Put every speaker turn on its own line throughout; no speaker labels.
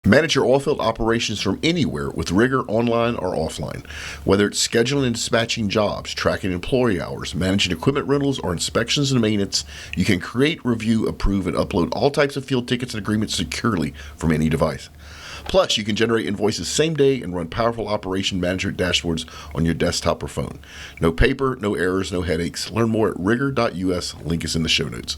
Manage your oilfield operations from anywhere with Rigor online or offline. Whether it's scheduling and dispatching jobs, tracking employee hours, managing equipment rentals, or inspections and maintenance, you can create, review, approve, and upload all types of field tickets and agreements securely from any device. Plus, you can generate invoices same day and run powerful operation management dashboards on your desktop or phone. No paper, no errors, no headaches. Learn more at rigor.us. Link is in the show notes.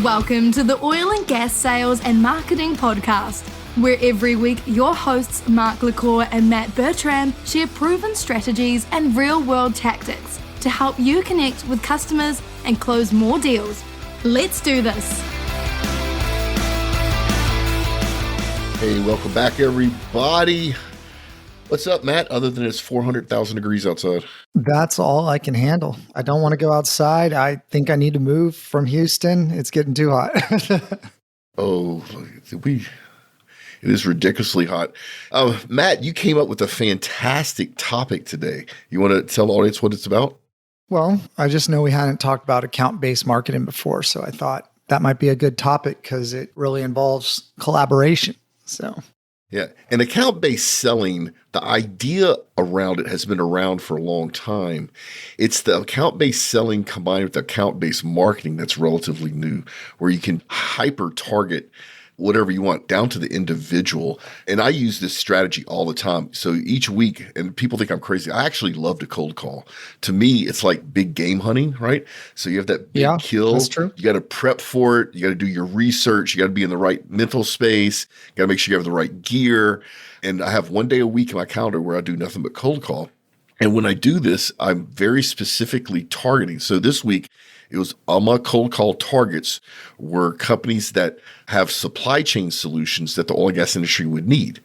Welcome to the Oil and Gas Sales and Marketing Podcast, where every week your hosts Mark LaCour and Matt Bertram share proven strategies and real-world tactics to help you connect with customers and close more deals. Let's do this.
Hey, welcome back, everybody. What's up, Matt, other than it's 400,000 degrees outside?
That's all I can handle. I don't want to go outside. I think I need to move from Houston. It's getting too hot.
It is ridiculously hot. Matt, you came up with a fantastic topic today. You want to tell the audience what it's about?
Well, I just know we hadn't talked about account-based marketing before, so I thought that might be a good topic because it really involves collaboration.
Yeah. And account-based selling, the idea around it has been around for a long time. It's the account-based selling combined with account-based marketing that's relatively new, where you can hyper-target whatever you want down to the individual. And I use this strategy all the time. So each week, and people think I'm crazy, I actually love to cold call. To me, it's like big game hunting, right? So you have that big kill.
That's true.
You got to prep for it. You got to do your research. You got to be in the right mental space. You got to make sure you have the right gear. And I have one day a week in my calendar where I do nothing but cold call. And when I do this, I'm very specifically targeting. So this week, it was all my cold call targets were companies that have supply chain solutions that the oil and gas industry would need,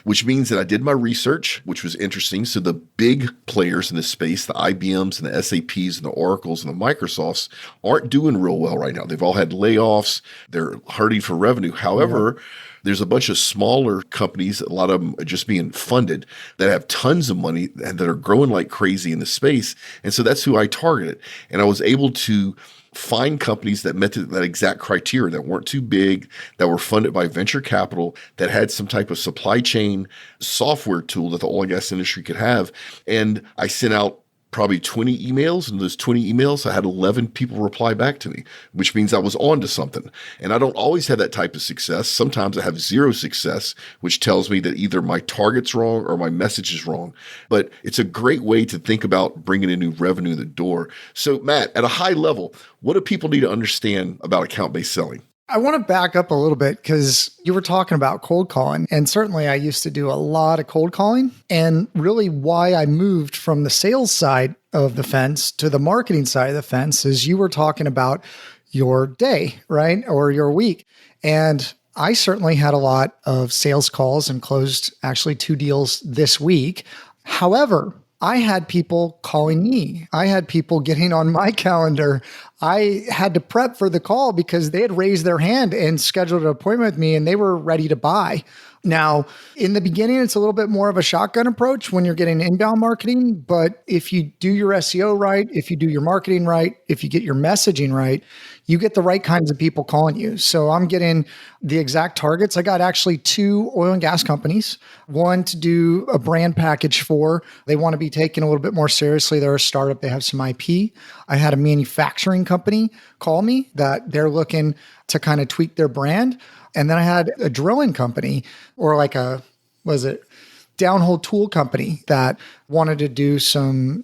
which means that I did my research, which was interesting. So the big players in this space, the IBMs and the SAPs and the Oracles and the Microsofts aren't doing real well right now. They've all had layoffs. They're hurting for revenue. However, there's a bunch of smaller companies, a lot of them are just being funded, that have tons of money and that are growing like crazy in the space. And so that's who I targeted. And I was able to find companies that met that exact criteria, that weren't too big, that were funded by venture capital, that had some type of supply chain software tool that the oil and gas industry could have. And I sent out probably 20 emails, and those 20 emails, I had 11 people reply back to me, which means I was on to something. And I don't always have that type of success. Sometimes I have zero success, which tells me that either my target's wrong or my message is wrong. But it's a great way to think about bringing in new revenue in the door. So Matt, at a high level, what do people need to understand about account-based selling?
I want to back up a little bit because you were talking about cold calling, and certainly I used to do a lot of cold calling. And really why I moved from the sales side of the fence to the marketing side of the fence is you were talking about your day, right? Or your week. And I certainly had a lot of sales calls and closed actually 2 deals this week. However, I had people calling me. I had people getting on my calendar. I had to prep for the call because they had raised their hand and scheduled an appointment with me and they were ready to buy. Now, in the beginning, it's a little bit more of a shotgun approach when you're getting inbound marketing. But if you do your SEO right, if you do your marketing right, if you get your messaging right, you get the right kinds of people calling you. So I'm getting the exact targets. I got actually 2 oil and gas companies, one to do a brand package for. They want to be taken a little bit more seriously. They're a startup. They have some IP. I had a manufacturing company call me that they're looking to kind of tweak their brand. And then I had a drilling company or like downhole tool company that wanted to do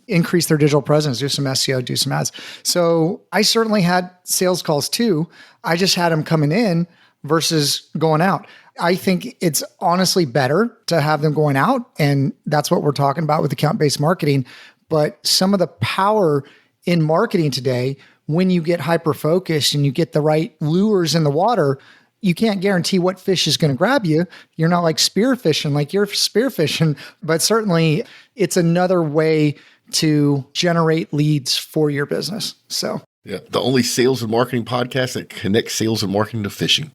increase their digital presence, do some SEO, do some ads. So I certainly had sales calls too. I just had them coming in versus going out. I think it's honestly better to have them going out. And that's what we're talking about with account-based marketing. But some of the power in marketing today, when you get hyper-focused and you get the right lures in the water, you can't guarantee what fish is going to grab you. You're not like spearfishing, like you're spearfishing, but certainly it's another way to generate leads for your business. So,
yeah, the only sales and marketing podcast that connects sales and marketing to fishing.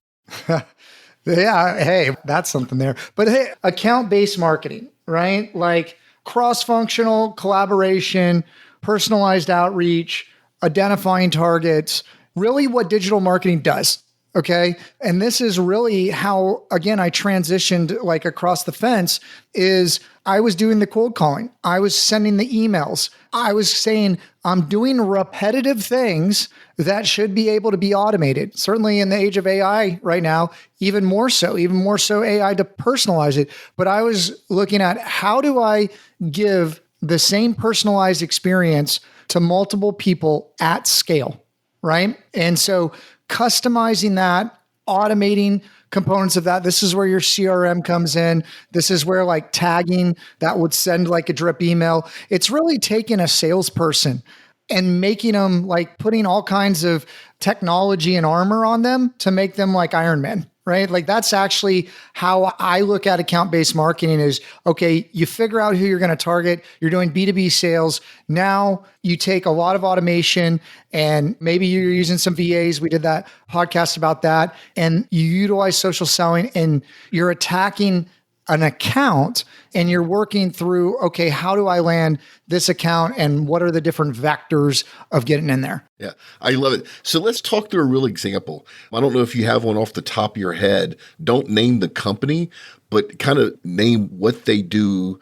Yeah, hey, that's something there. But hey, account-based marketing, right? Like cross-functional collaboration, personalized outreach, identifying targets. really what digital marketing does. Okay. And this is really how, again, I transitioned like across the fence is I was doing the cold calling. I was sending the emails. I was saying, I'm doing repetitive things that should be able to be automated. Certainly in the age of AI right now, even more so AI to personalize it. But I was looking at how do I give the same personalized experience to multiple people at scale, right? And so customizing that, automating components of that. This is where your CRM comes in. This is where like tagging that would send like a drip email. It's really taking a salesperson and making them like putting all kinds of technology and armor on them to make them like Iron Man, right? Like that's actually how I look at account-based marketing is, okay, you figure out who you're going to target. You're doing B2B sales. Now you take a lot of automation and maybe you're using some VAs. We did that podcast about that. And you utilize social selling and you're attacking an account and you're working through, okay, how do I land this account and what are the different vectors of getting in there?
Yeah, I love it. So let's talk through a real example. I don't know if you have one off the top of your head. Don't name the company, but kind of name what they do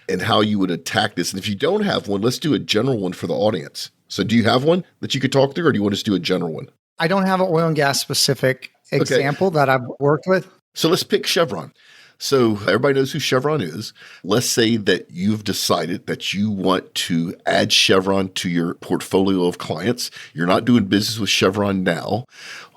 and how you would attack this. And if you don't have one, let's do a general one for the audience. So do you have one that you could talk through or do you want us to do a general one?
I don't have an oil and gas specific example that I've worked with.
So let's pick Chevron. So everybody knows who Chevron is. Let's say that you've decided that you want to add Chevron to your portfolio of clients. You're not doing business with Chevron now.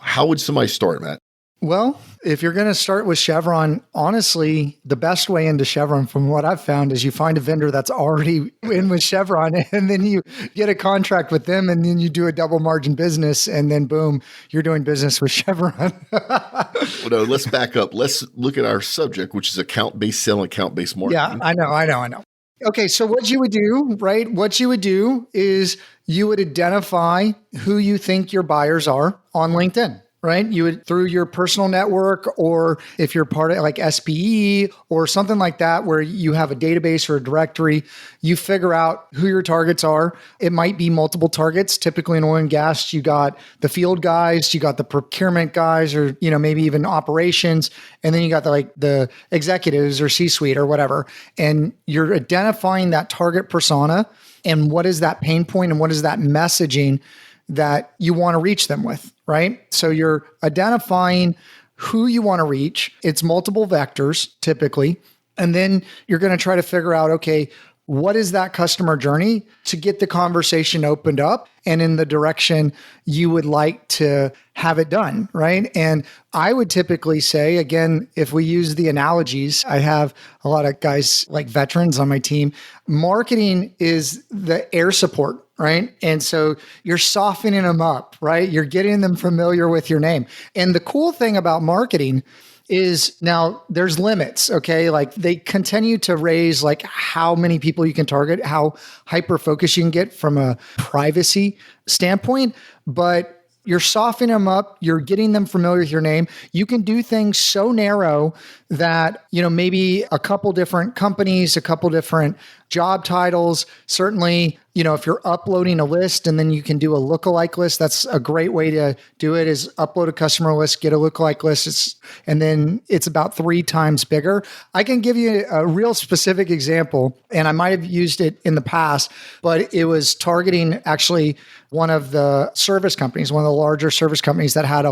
How would somebody start, Matt?
Well, if you're going to start with Chevron, honestly, the best way into Chevron from what I've found is you find a vendor that's already in with Chevron and then you get a contract with them and then you do a double margin business and then boom, you're doing business with Chevron.
Well, no, let's back up. Let's look at our subject, which is account-based selling, account-based marketing.
Yeah, I know. Okay, so what you would do, right? What you would do is you would identify who you think your buyers are on LinkedIn. Right? You would through your personal network, or if you're part of like SPE or something like that, where you have a database or a directory, you figure out who your targets are. It might be multiple targets. Typically in oil and gas, you got the field guys, you got the procurement guys, or, you know, maybe even operations. And then you got the executives or C-suite or whatever. And you're identifying that target persona and what is that pain point and what is that messaging that you want to reach them with, right? So you're identifying who you want to reach. It's multiple vectors typically. And then you're going to try to figure out, okay, what is that customer journey to get the conversation opened up and in the direction you would like to have it done, right? And I would typically say, again, if we use the analogies, I have a lot of guys like veterans on my team. Marketing is the air support, right? And so you're softening them up, right? You're getting them familiar with your name. And the cool thing about marketing is now there's limits, okay? Like they continue to raise like how many people you can target, how hyper-focused you can get from a privacy standpoint, but you're softening them up. You're getting them familiar with your name. You can do things so narrow that, you know, maybe a couple different companies, a couple different job titles. Certainly, you know, if you're uploading a list and then you can do a lookalike list, that's a great way to do it is upload a customer list, get a lookalike list. And then it's about 3 times bigger. I can give you a real specific example, and I might have used it in the past, but it was targeting actually one of the service companies, one of the larger service companies that had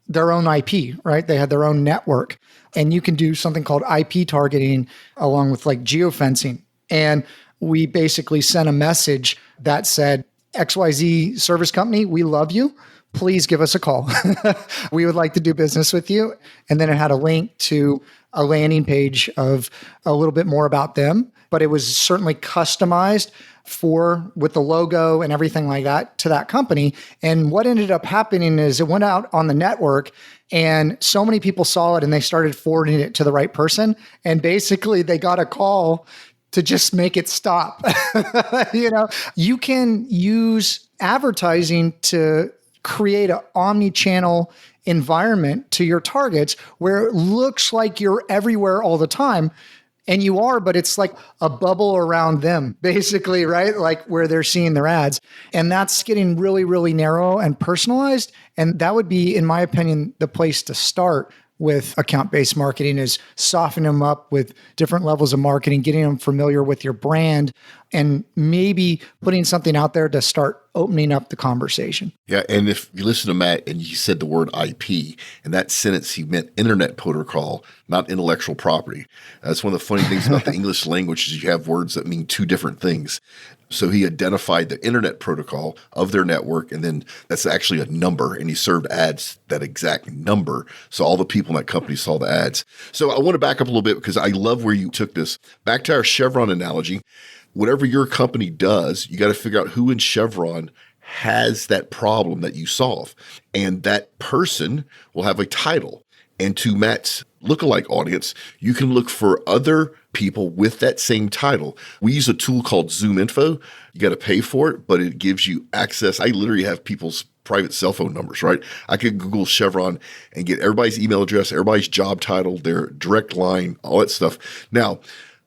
their own IP, right? They had their own network. And you can do something called IP targeting along with like geofencing. And we basically sent a message that said, XYZ service company, we love you. Please give us a call. We would like to do business with you. And then it had a link to a landing page of a little bit more about them, but it was certainly customized with the logo and everything like that to that company. And what ended up happening is it went out on the network and so many people saw it and they started forwarding it to the right person. And basically they got a call to just make it stop. You know, you can use advertising to create an omni-channel environment to your targets where it looks like you're everywhere all the time. And you are, but it's like a bubble around them, basically, right? Like where they're seeing their ads. And that's getting really, really narrow and personalized. And that would be, in my opinion, the place to start with account-based marketing, is softening them up with different levels of marketing, getting them familiar with your brand, and maybe putting something out there to start opening up the conversation.
Yeah. And if you listen to Matt and he said the word IP, in that sentence, he meant internet protocol, not intellectual property. That's one of the funny things about the English language is you have words that mean two different things. So he identified the internet protocol of their network, and then that's actually a number, and he served ads that exact number. So all the people in that company saw the ads. So I want to back up a little bit because I love where you took this. Back to our Chevron analogy. Whatever your company does, you got to figure out who in Chevron has that problem that you solve. And that person will have a title. And to Matt's lookalike audience, you can look for other people with that same title. We use a tool called Zoom Info. You got to pay for it, but it gives you access. I literally have people's private cell phone numbers, right? I could Google Chevron and get everybody's email address, everybody's job title, their direct line, all that stuff. Now,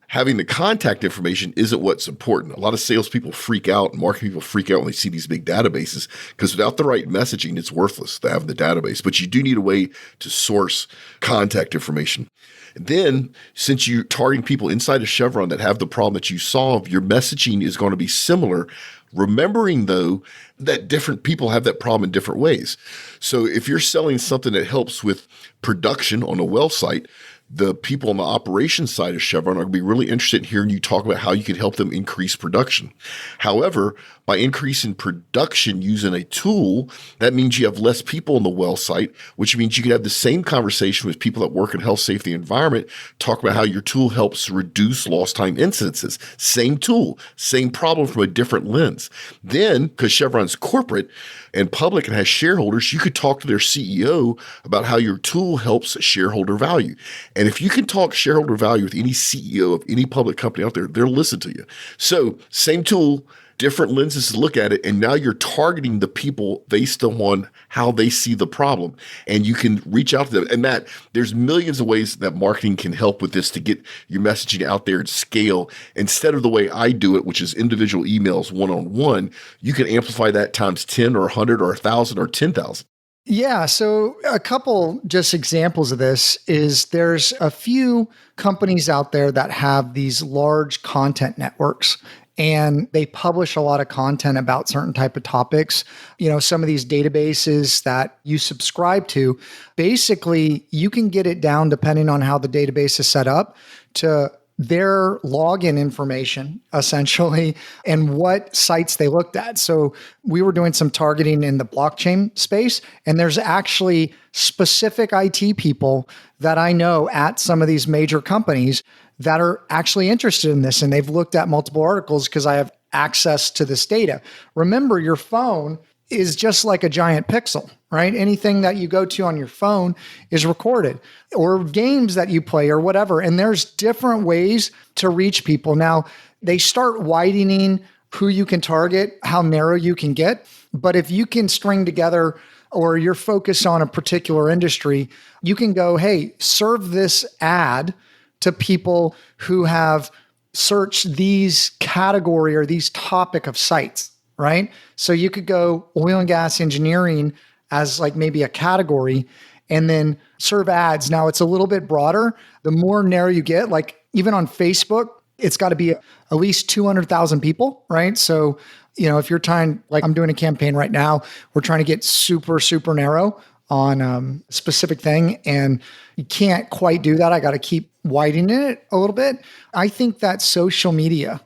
having the contact information isn't what's important. A lot of salespeople freak out and marketing people freak out when they see these big databases, because without the right messaging, it's worthless to have the database. But you do need a way to source contact information. And then, since you're targeting people inside of Chevron that have the problem that you solve, your messaging is going to be similar. Remembering, though, that different people have that problem in different ways. So if you're selling something that helps with production on a well site, the people on the operations side of Chevron are going to be really interested in hearing you talk about how you can help them increase production. However, by increasing production using a tool, that means you have less people on the well site, which means you can have the same conversation with people that work in health, safety, environment, talk about how your tool helps reduce lost time incidences. Same tool, same problem from a different lens. Then, because Chevron's corporate and public and has shareholders, you could talk to their CEO about how your tool helps shareholder value. And if you can talk shareholder value with any CEO of any public company out there, they'll listen to you. So same tool, different lenses to look at it. And now you're targeting the people based on how they see the problem. And you can reach out to them. And Matt, there's millions of ways that marketing can help with this to get your messaging out there and scale. Instead of the way I do it, which is individual emails one-on-one, you can amplify that times 10 or 100 or 1,000 or 10,000.
Yeah. So a couple just examples of this is there's a few companies out there that have these large content networks, and they publish a lot of content about certain type of topics. You know, some of these databases that you subscribe to, basically you can get it down, depending on how the database is set up, to their login information, essentially, and what sites they looked at. So we were doing some targeting in the blockchain space, and there's actually specific IT people that I know at some of these major companies that are actually interested in this, and they've looked at multiple articles because I have access to this data. Remember, your phone is just like a giant pixel, right? Anything that you go to on your phone is recorded, or games that you play or whatever. And there's different ways to reach people. Now, they start widening who you can target, how narrow you can get. But if you can string together, or you're focused on a particular industry, you can go, hey, serve this ad to people who have searched these category or these topic of sites, right? So you could go oil and gas engineering as like maybe a category, and then serve ads. Now it's a little bit broader. The more narrow you get, like even on Facebook, it's got to be at least 200,000 people, right? So, you know, if you're trying, like I'm doing a campaign right now, we're trying to get super, super narrow on a specific thing, and you can't quite do that. I got to keep widening it a little bit. I think that social media,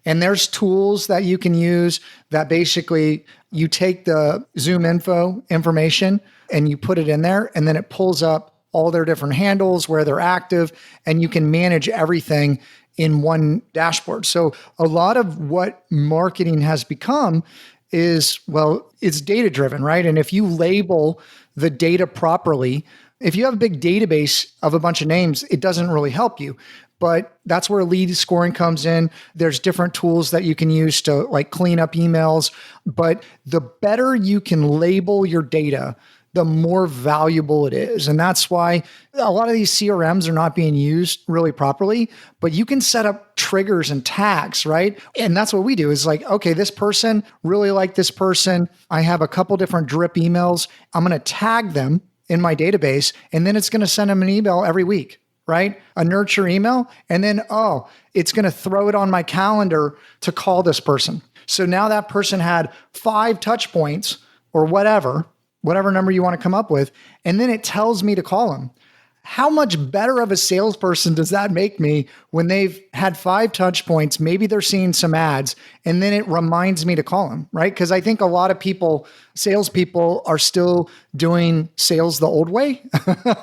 and there's tools that you can use that basically you take the Zoom info information and you put it in there, and then it pulls up all their different handles, where they're active, and you can manage everything in one dashboard. So a lot of what marketing has become is, well, it's data driven, right? And if you label the data properly, if you have a big database of a bunch of names, it doesn't really help you. But that's where lead scoring comes in. There's different tools that you can use to like clean up emails. But the better you can label your data, the more valuable it is. And that's why a lot of these CRMs are not being used really properly, but you can set up triggers and tags, right? And that's what we do is like, okay, this person really like this person. I have a couple different drip emails. I'm going to tag them in my database, and then it's going to send them an email every week, right? A nurture email. And then, it's going to throw it on my calendar to call this person. So now that person had 5 touch points or whatever number you want to come up with, and then it tells me to call them. How much better of a salesperson does that make me when they've had 5 touch points? Maybe they're seeing some ads, and then it reminds me to call them, right? Because I think a lot of people, salespeople, are still doing sales the old way,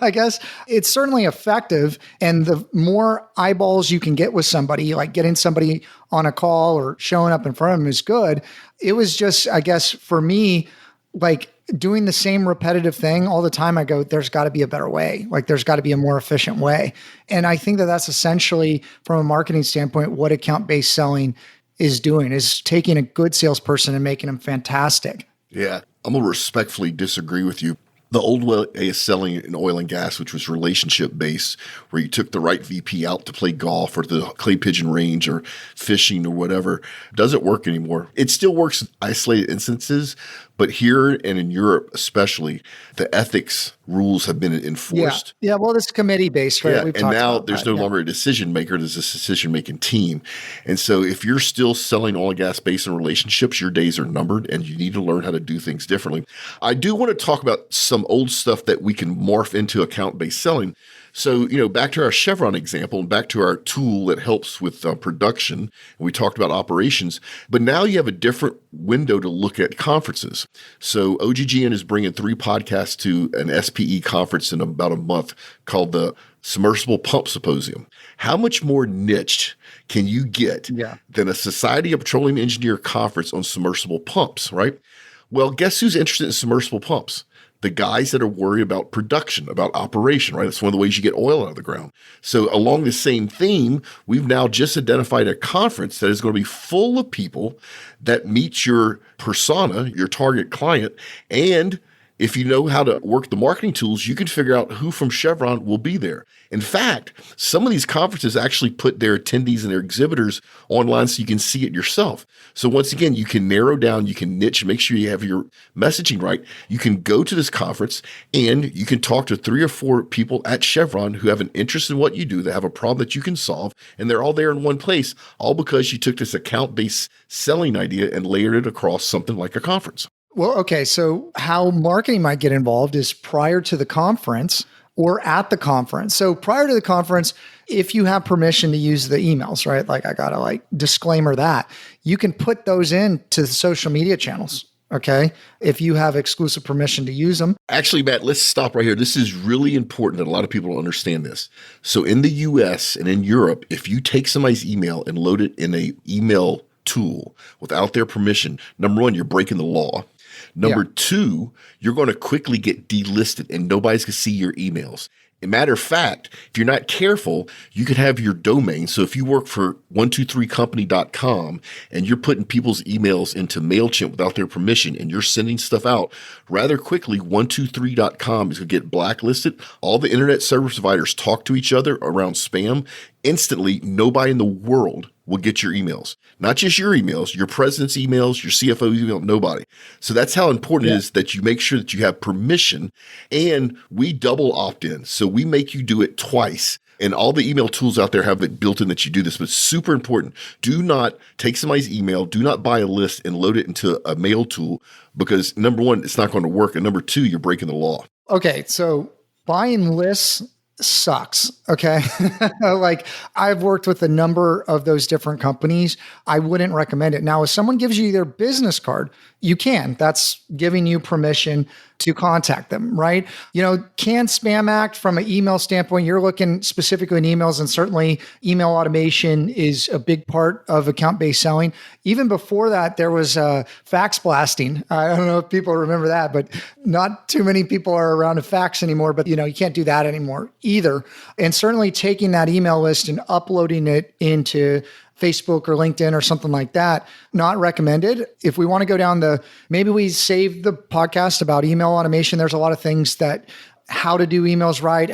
I guess. It's certainly effective. And the more eyeballs you can get with somebody, like getting somebody on a call or showing up in front of them, is good. It was just, I guess, for me, like doing the same repetitive thing all the time, I go, there's got to be a better way. Like there's got to be a more efficient way. And I think that that's essentially, from a marketing standpoint, what account-based selling is doing, is taking a good salesperson and making them fantastic.
Yeah, I'm going to respectfully disagree with you. The old way of selling in oil and gas, which was relationship-based, where you took the right VP out to play golf or the clay pigeon range or fishing or whatever, doesn't work anymore. It still works in isolated instances, but here and in Europe especially, the ethics rules have been enforced.
Yeah, well, this committee-based, right?
Yeah,
We've
and now there's
that,
no longer a decision maker. There's a decision-making team. And so if you're still selling oil and gas based on relationships, your days are numbered and you need to learn how to do things differently. I do want to talk about some old stuff that we can morph into account-based selling. So, back to our Chevron example and back to our tool that helps with production. And we talked about operations, but now you have a different window to look at conferences. So OGGN is bringing 3 podcasts to an SPE conference in about a month called the Submersible Pump Symposium. How much more niched can you get than a Society of Petroleum Engineer conference on submersible pumps, right? Well, guess who's interested in submersible pumps? The guys that are worried about production, about operation, right? That's one of the ways you get oil out of the ground. So along the same theme, we've now just identified a conference that is going to be full of people that meet your persona, your target client. And if you know how to work the marketing tools, you can figure out who from Chevron will be there. In fact, some of these conferences actually put their attendees and their exhibitors online so you can see it yourself. So once again, you can narrow down, you can niche, make sure you have your messaging right. You can go to this conference and you can talk to 3 or 4 people at Chevron who have an interest in what you do, that have a problem that you can solve, and they're all there in one place, all because you took this account-based selling idea and layered it across something like a conference.
Well, okay. So how marketing might get involved is prior to the conference or at the conference. So prior to the conference, if you have permission to use the emails, right? Like I got to disclaimer that, you can put those into the social media channels. Okay. If you have exclusive permission to use them.
Actually, Matt, let's stop right here. This is really important that a lot of people don't understand this. So in the US and in Europe, if you take somebody's email and load it in a email tool without their permission, number 1, you're breaking the law. Number 2, you're going to quickly get delisted and nobody's going to see your emails. As a matter of fact, if you're not careful, you could have your domain. So if you work for 123company.com and you're putting people's emails into MailChimp without their permission and you're sending stuff out, rather quickly, 123.com is going to get blacklisted. All the internet service providers talk to each other around spam. Instantly, nobody in the world will get your emails. Not just your emails, your president's emails, your CFO's email, nobody. So that's how important it is that you make sure that you have permission, and we double opt-in. So we make you do it twice. And all the email tools out there have it built in that you do this, but it's super important. Do not take somebody's email, do not buy a list and load it into a mail tool, because number 1, it's not going to work. And number 2, you're breaking the law.
Okay. So buying lists sucks. Okay. Like I've worked with a number of those different companies. I wouldn't recommend it. Now, if someone gives you their business card, you can. That's giving you permission to contact them, right? Can Spam Act from an email standpoint, you're looking specifically in emails, and certainly email automation is a big part of account-based selling. Even before that, there was fax blasting. I don't know if people remember that, but not too many people are around a fax anymore, but you can't do that anymore. either. And certainly taking that email list and uploading it into Facebook or LinkedIn or something like that, not recommended. If we want to go down maybe we save the podcast about email automation. There's a lot of things that how to do emails right,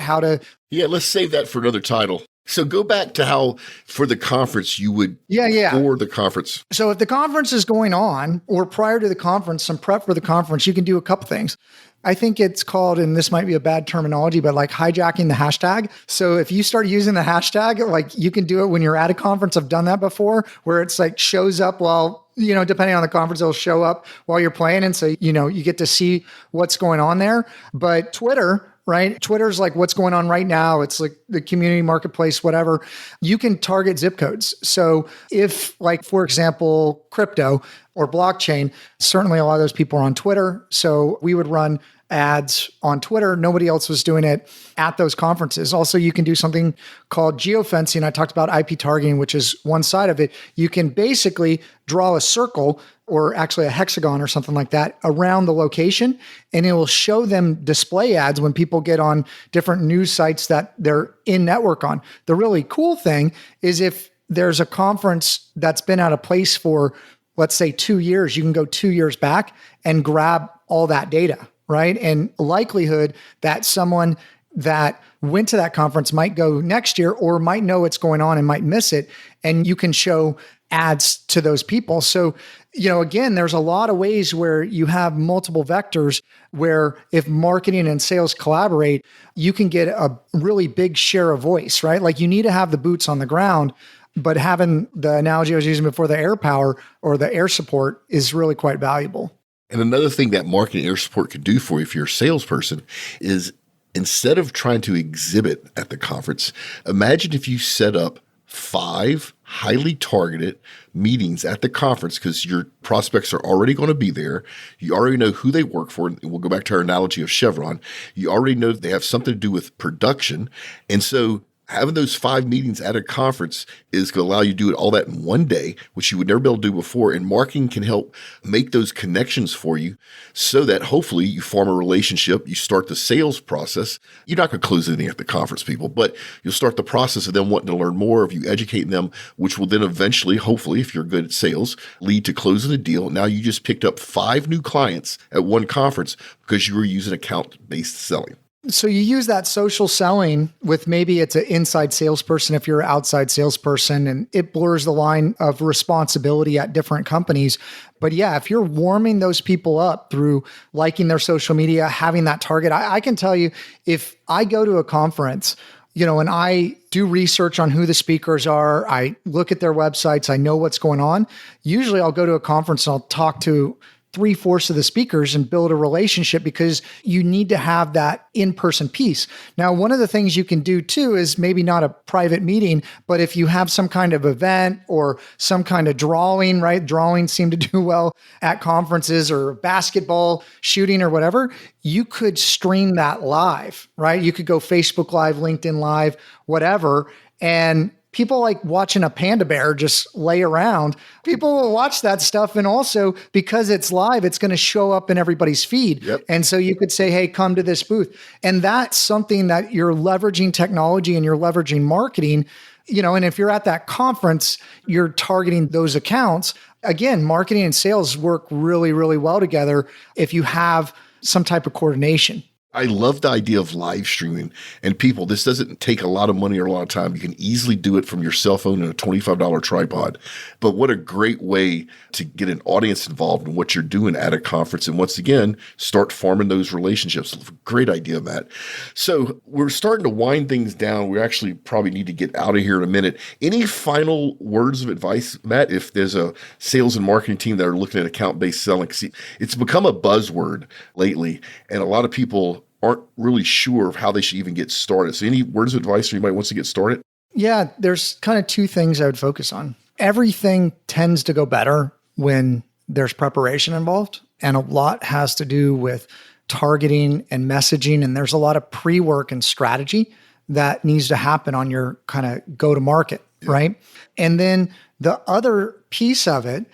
Yeah, let's save that for another title. So go back to how for the conference you would for the conference.
So if the conference is going on or prior to the conference, some prep for the conference, you can do a couple things. I think it's called, and this might be a bad terminology, but like hijacking the hashtag. So if you start using the hashtag, like you can do it when you're at a conference. I've done that before where it's like shows up while, depending on the conference, it'll show up while you're playing. And so, you get to see what's going on there. But Twitter, right? Twitter's like what's going on right now. It's like the community marketplace, whatever. You can target zip codes. So if like, for example, crypto or blockchain, certainly a lot of those people are on Twitter. So we would run ads on Twitter. Nobody else was doing it at those conferences. Also, you can do something called geofencing. I talked about IP targeting, which is one side of it. You can basically draw a circle or actually a hexagon or something like that around the location, and it will show them display ads when people get on different news sites that they're in network on. The really cool thing is if there's a conference that's been out of place for, let's say, 2 years, you can go 2 years back and grab all that data, right? And likelihood that someone that went to that conference might go next year or might know what's going on and might miss it. And you can show ads to those people. So, again, there's a lot of ways where you have multiple vectors where if marketing and sales collaborate, you can get a really big share of voice, right? Like you need to have the boots on the ground, but having the analogy I was using before, the air power or the air support is really quite valuable.
And another thing that marketing air support could do for you if you're a salesperson is instead of trying to exhibit at the conference, imagine if you set up 5 highly targeted meetings at the conference because your prospects are already going to be there. You already know who they work for. And we'll go back to our analogy of Chevron. You already know they have something to do with production. And so having those 5 meetings at a conference is going to allow you to do it all that in one day, which you would never be able to do before. And marketing can help make those connections for you so that hopefully you form a relationship, you start the sales process. You're not going to close anything at the conference, people, but you'll start the process of them wanting to learn more, of you educating them, which will then eventually, hopefully, if you're good at sales, lead to closing a deal. Now you just picked up 5 new clients at one conference because you were using account-based selling.
So you use that social selling with maybe it's an inside salesperson if you're an outside salesperson, and it blurs the line of responsibility at different companies. But yeah, if you're warming those people up through liking their social media, having that target, I can tell you, if I go to a conference, and I do research on who the speakers are, I look at their websites, I know what's going on. Usually I'll go to a conference and I'll talk to 3/4 of the speakers and build a relationship because you need to have that in-person piece. Now, one of the things you can do too is maybe not a private meeting, but if you have some kind of event or some kind of drawing, right? Drawings seem to do well at conferences, or basketball shooting or whatever. You could stream that live, right? You could go Facebook Live, LinkedIn Live, whatever. And people like watching a panda bear just lay around. People will watch that stuff. And also because it's live, it's going to show up in everybody's feed.
Yep.
And so you could say, hey, come to this booth. And that's something that you're leveraging technology and you're leveraging marketing, and if you're at that conference, you're targeting those accounts. Again, marketing and sales work really, really well together if you have some type of coordination.
I love the idea of live streaming. And people, this doesn't take a lot of money or a lot of time. You can easily do it from your cell phone and a $25 tripod. But what a great way to get an audience involved in what you're doing at a conference. And once again, start forming those relationships. Great idea, Matt. So we're starting to wind things down. We actually probably need to get out of here in a minute. Any final words of advice, Matt, if there's a sales and marketing team that are looking at account-based selling? See, it's become a buzzword lately, and a lot of people aren't really sure of how they should even get started. So any words of advice for anybody who wants to get started?
Yeah, there's kind of 2 things I would focus on. Everything tends to go better when there's preparation involved, and a lot has to do with targeting and messaging. And there's a lot of pre-work and strategy that needs to happen on your kind of go-to-market, right? And then the other piece of it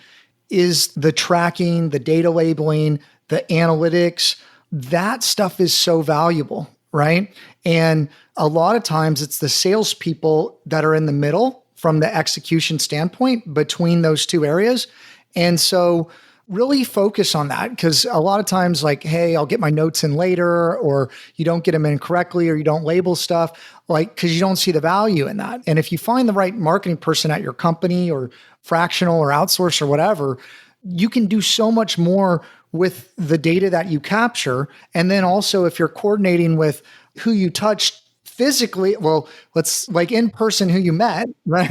is the tracking, the data labeling, the analytics. That stuff is so valuable, right? And a lot of times it's the salespeople that are in the middle from the execution standpoint between those two areas. And so really focus on that, because a lot of times, like, hey, I'll get my notes in later, or you don't get them in correctly, or you don't label stuff, like, because you don't see the value in that. And if you find the right marketing person at your company or fractional or outsource or whatever, you can do so much more with the data that you capture. And then also, if you're coordinating with who you touched physically, well, let's like in person, who you met, right?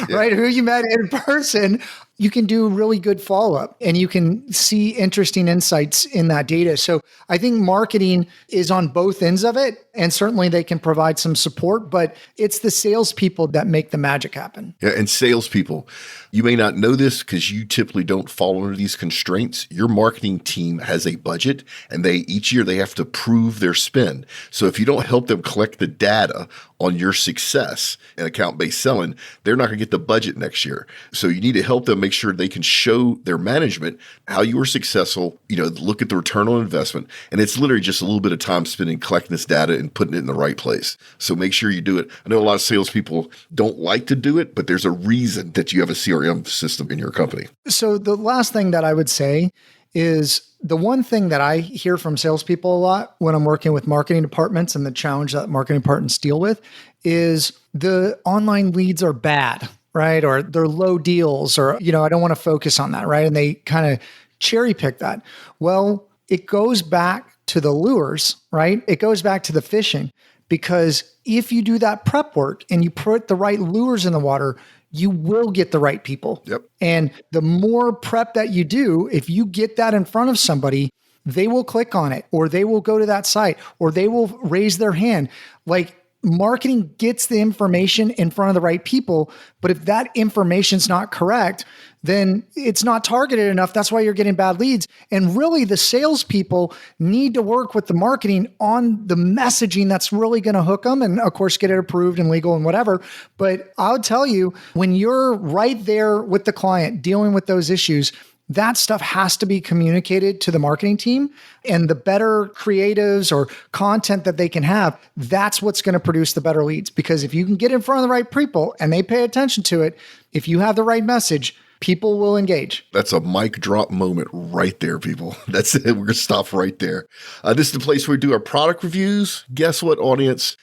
Right? Who you met in person, you can do really good follow-up and you can see interesting insights in that data. So I think marketing is on both ends of it. And certainly they can provide some support, but it's the salespeople that make the magic happen.
Yeah, and salespeople, you may not know this because you typically don't fall under these constraints. Your marketing team has a budget, and each year they have to prove their spend. So if you don't help them collect the data on your success in account-based selling, they're not going to get the budget next year. So you need to help them make sure they can show their management how you were successful, look at the return on investment. And it's literally just a little bit of time spending collecting this data and putting it in the right place. So make sure you do it. I know a lot of salespeople don't like to do it, but there's a reason that you have a CRM system in your company.
So the last thing that I would say is the one thing that I hear from salespeople a lot when I'm working with marketing departments, and the challenge that marketing departments deal with, is the online leads are bad, right? Or they're low deals, or, I don't want to focus on that, right? And they kind of cherry pick that. Well, it goes back to the lures, right? It goes back to the fishing, because if you do that prep work and you put the right lures in the water, you will get the right people.
Yep.
And the more prep that you do, if you get that in front of somebody, they will click on it, or they will go to that site, or they will raise their hand. Like, marketing gets the information in front of the right people. But if that information's not correct, then it's not targeted enough. That's why you're getting bad leads. And really, the salespeople need to work with the marketing on the messaging that's really going to hook them, and of course, get it approved and legal and whatever. But I'll tell you, when you're right there with the client dealing with those issues, that stuff has to be communicated to the marketing team, and the better creatives or content that they can have, that's what's going to produce the better leads. Because if you can get in front of the right people and they pay attention to it, if you have the right message, people will engage.
That's a mic drop moment right there, people. That's it. We're going to stop right there. This is the place where we do our product reviews. Guess what, audience?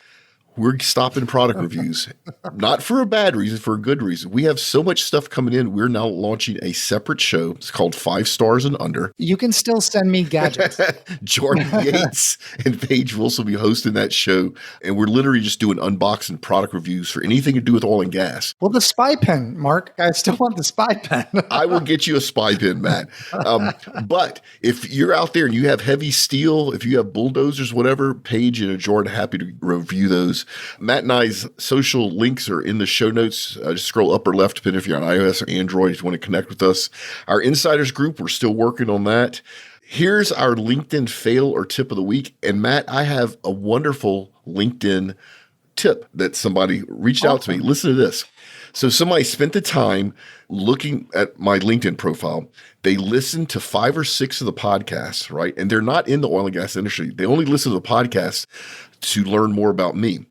We're stopping product reviews, not for a bad reason, for a good reason. We have so much stuff coming in. We're now launching a separate show. It's called 5 Stars and Under.
You can still send me gadgets.
Jordan Yates and Paige Wilson will be hosting that show. And we're literally just doing unboxing product reviews for anything to do with oil and gas.
Well, the spy pen, Mark. I still want the spy pen.
I will get you a spy pen, Matt. But if you're out there and you have heavy steel, if you have bulldozers, whatever, Paige and Jordan are happy to review those. Matt and I's social links are in the show notes. Just scroll upper left, depending if you're on iOS or Android, if you want to connect with us. Our insiders group, we're still working on that. Here's our LinkedIn fail or tip of the week. And Matt, I have a wonderful LinkedIn tip that somebody reached out to me. Listen to this. So somebody spent the time looking at my LinkedIn profile. They listened to 5 or 6 of the podcasts, right? And they're not in the oil and gas industry. They only listen to the podcast to learn more about me.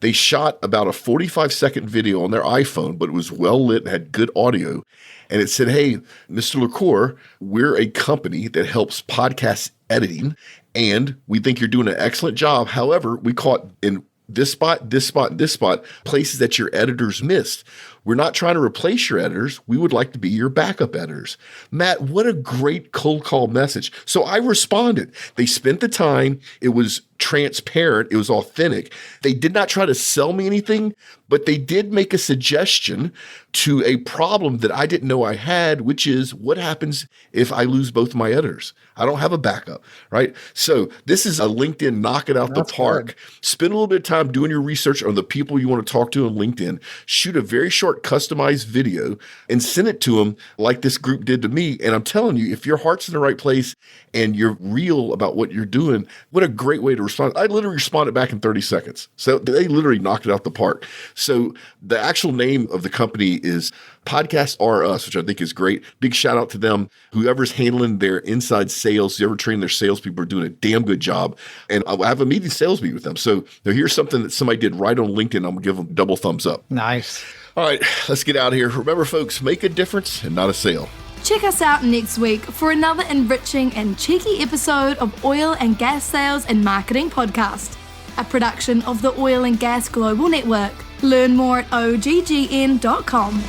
They shot about a 45-second video on their iPhone, but it was well lit and had good audio. And it said, hey, Mr. LaCour, we're a company that helps podcast editing, and we think you're doing an excellent job. However, we caught in this spot, and this spot, places that your editors missed. We're not trying to replace your editors. We would like to be your backup editors. Matt, what a great cold call message. So I responded. They spent the time. It was transparent. It was authentic. They did not try to sell me anything, but they did make a suggestion to a problem that I didn't know I had, which is what happens if I lose both my editors? I don't have a backup, right? So this is a LinkedIn knock it out the park. Good. Spend a little bit of time doing your research on the people you want to talk to on LinkedIn. Shoot a very short customized video and send it to them like this group did to me. And I'm telling you, if your heart's in the right place and you're real about what you're doing, what a great way to respond. I literally responded back in 30 seconds. So they literally knocked it out the park. So the actual name of the company is Podcasts Are Us, which I think is great. Big shout out to them. Whoever's handling their inside sales, whoever training their salespeople are doing a damn good job. And I have a sales meeting with them. So here's something that somebody did right on LinkedIn. I'm going to give them double thumbs up.
Nice.
All right, let's get out of here. Remember, folks, make a difference and not a sale.
Check us out next week for another enriching and cheeky episode of Oil and Gas Sales and Marketing Podcast, a production of the Oil and Gas Global Network. Learn more at OGGN.com.